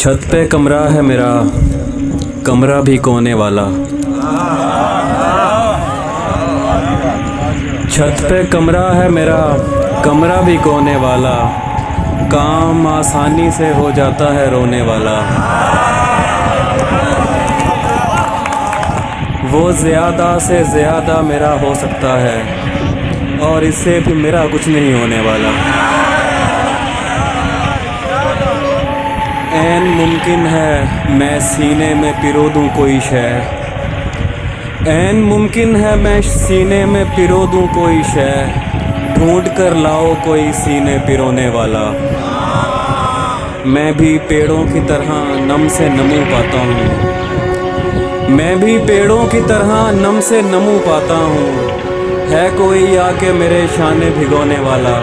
छत पे कमरा है मेरा, कमरा भी कोने वाला। छत पे कमरा है मेरा, कमरा भी कोने वाला। काम आसानी से हो जाता है रोने वाला। वो ज़्यादा से ज़्यादा मेरा हो सकता है, और इससे भी मेरा कुछ नहीं होने वाला। ऐन मुमकिन है मैं सीने में पिरो दूँ कोई शय। ऐन मुमकिन है मैं सीने में पिरो दूँ कोई शय। ढूंढ कर लाओ कोई सीने पिरोने वाला। मैं भी पेड़ों की तरह नम से नमू पाता हूँ। मैं भी पेड़ों की तरह नम से नमू पाता हूँ। है कोई आके मेरे शाने भिगोने वाला।